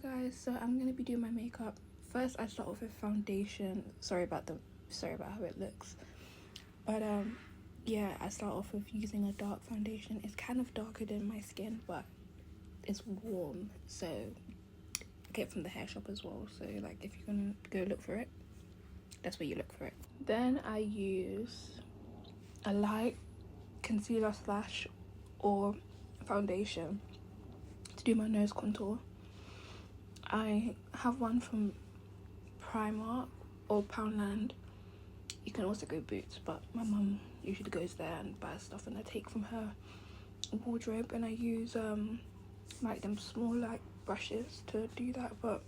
guys, so I'm gonna be doing my makeup. First I start off with foundation. Sorry about how it looks, but yeah, I start off with using a dark foundation. It's kind of darker than my skin, but it's warm, so I get it from the hair shop as well. So like, if you're gonna go look for it, that's where you look for it. Then I use a light concealer slash or foundation to do my nose contour. I have one from Primark or Poundland. You can also go Boots, but my mum usually goes there and buys stuff, and I take from her wardrobe, and I use like them small like brushes to do that. But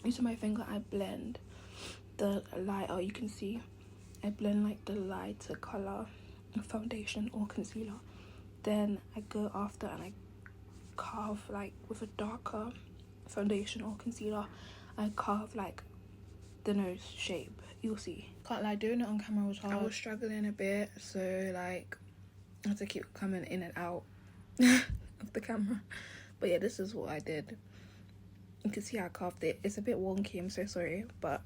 using my finger, I blend the lighter. You can see I blend like the lighter color foundation or concealer. Then I go after and I carve like with a darker foundation or concealer. I carve like the nose shape. You'll see. Can't lie, doing it on camera was hard. I was struggling a bit, so like I had to keep coming in and out of the camera. But yeah, this is what I did. You can see how I carved it. It's a bit wonky, I'm so sorry, but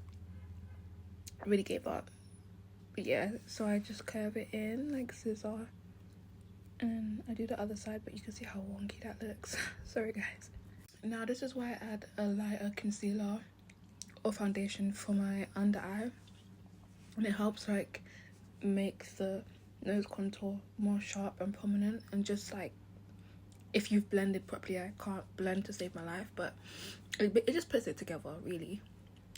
I really gave up. But yeah, so I just curve it in like scissor, and I do the other side, but you can see how wonky that looks. Sorry guys. Now this is why I add a lighter concealer or foundation for my under eye, and it helps like make the nose contour more sharp and prominent. And just like, if you've blended properly, I can't blend to save my life, but it just puts it together really.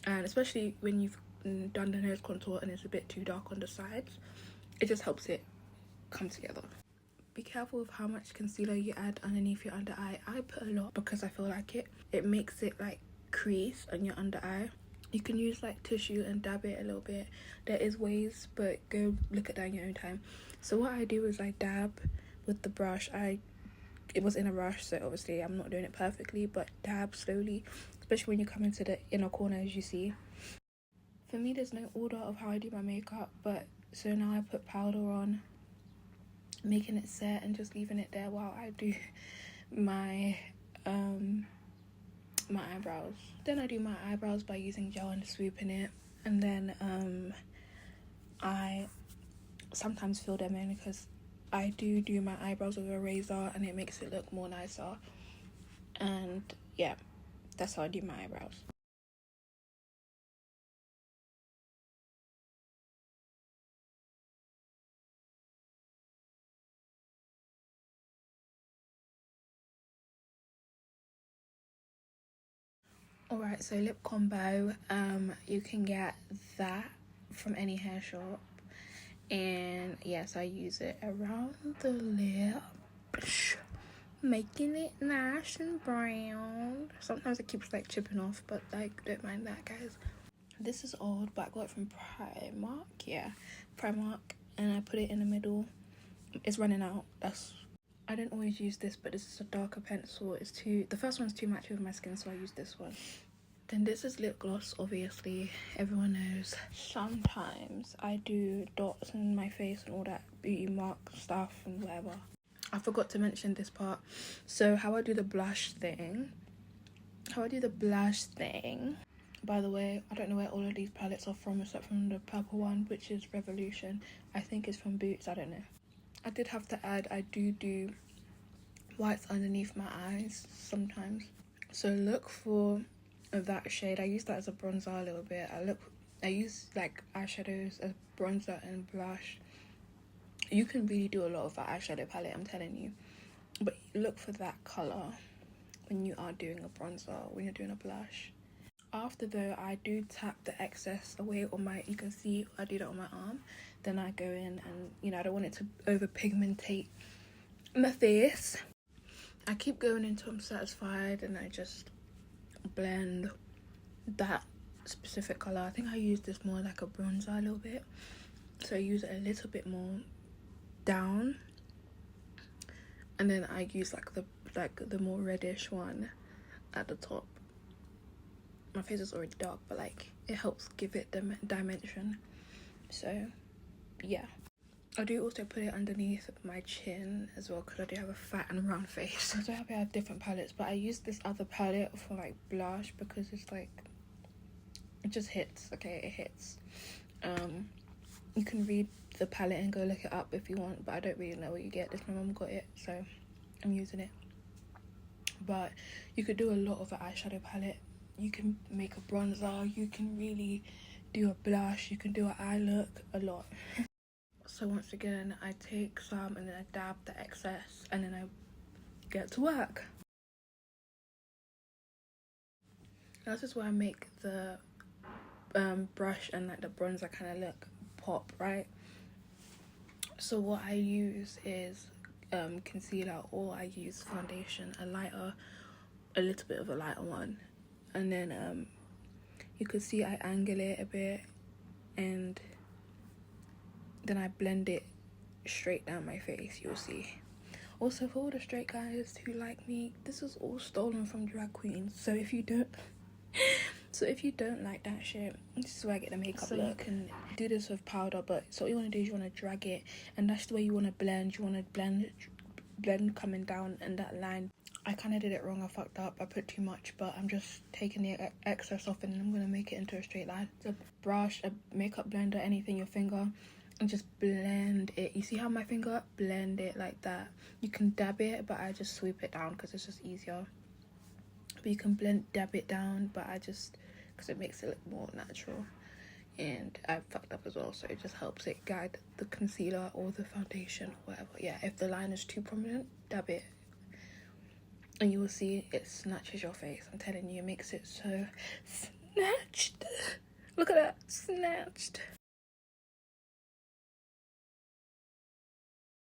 And especially when you've done the nose contour and it's a bit too dark on the sides, it just helps it come together. Be careful with how much concealer you add underneath your under eye. I put a lot because I feel like it makes it like crease on your under eye. You can use like tissue and dab it a little bit. There is ways, but go look at that in your own time. So what I do is I dab with the brush. It was in a rush, so obviously I'm not doing it perfectly, but dab slowly, especially when you come into the inner corner, as you see. For me, there's no order of how I do my makeup, but so now I put powder on, making it set and just leaving it there while I do my my eyebrows. Then I do my eyebrows by using gel and swooping it, and then I sometimes fill them in because I do my eyebrows with a razor and it makes it look more nicer. And yeah, that's how I do my eyebrows. Alright, so lip combo, you can get that from any hair shop, and yes, I use it around the lip, making it nice and brown. Sometimes it keeps like chipping off, but like, don't mind that guys. This is old, but I got it from Primark. Yeah, Primark, and I put it in the middle. It's running out. I don't always use this, but this is a darker pencil. The first one's too matchy with my skin, so I use this one. Then this is lip gloss, obviously, everyone knows. Sometimes I do dots in my face and all that beauty mark stuff and whatever. I forgot to mention this part. So how I do the blush thing. By the way, I don't know where all of these palettes are from except from the purple one, which is Revolution. I think it's from Boots, I don't know. I did have to add, I do whites underneath my eyes sometimes. So look for that shade. I use that as a bronzer a little bit. I use like eyeshadows as bronzer and blush. You can really do a lot of that eyeshadow palette, I'm telling you. But look for that colour when you are doing a bronzer, when you're doing a blush. After though, I do tap the excess away on my, you can see I do that on my arm. Then I go in and, you know, I don't want it to over pigmentate my face. I keep going until I'm satisfied, and I just blend that specific colour. I think I use this more like a bronzer a little bit, so I use it a little bit more down, and then I use like the more reddish one at the top. My face is already dark, but like it helps give it the dimension. So yeah, I do also put it underneath my chin as well because I do have a fat and round face. I do have different palettes, but I use this other palette for like blush because it's like, it just hits. Okay, it hits. You can read the palette and go look it up if you want, but I don't really know what you get. This my mum got it, so I'm using it. But you could do a lot of an eyeshadow palette. You can make a bronzer, you can really do a blush, you can do an eye look, a lot. So once again, I take some and then I dab the excess and then I get to work. This is where I make the brush and like the bronzer kind of look pop, right? So what I use is concealer, or I use foundation, a little bit of a lighter one, and then you can see I angle it a bit and then I blend it straight down my face. You'll see. Also, for all the straight guys who like me, this is all stolen from drag queens, so if you don't like that shit, this is where I get the makeup look. You can do this with powder, but so what you want to do is you want to drag it, and that's the way you want to blend. You want to blend coming down and that line. I kind of did it wrong. I fucked up. I put too much, but I'm just taking the excess off and I'm going to make it into a straight line. It's a brush, a makeup blender, anything, your finger, and just blend it. You see how my finger? Blend it like that. You can dab it, but I just sweep it down because it's just easier. But you can dab it down, but I just, because it makes it look more natural. And I fucked up as well, so it just helps it guide the concealer or the foundation or whatever. Yeah, if the line is too prominent, dab it. And you will see it snatches your face. I'm telling you, it makes it so snatched. Look at that, snatched.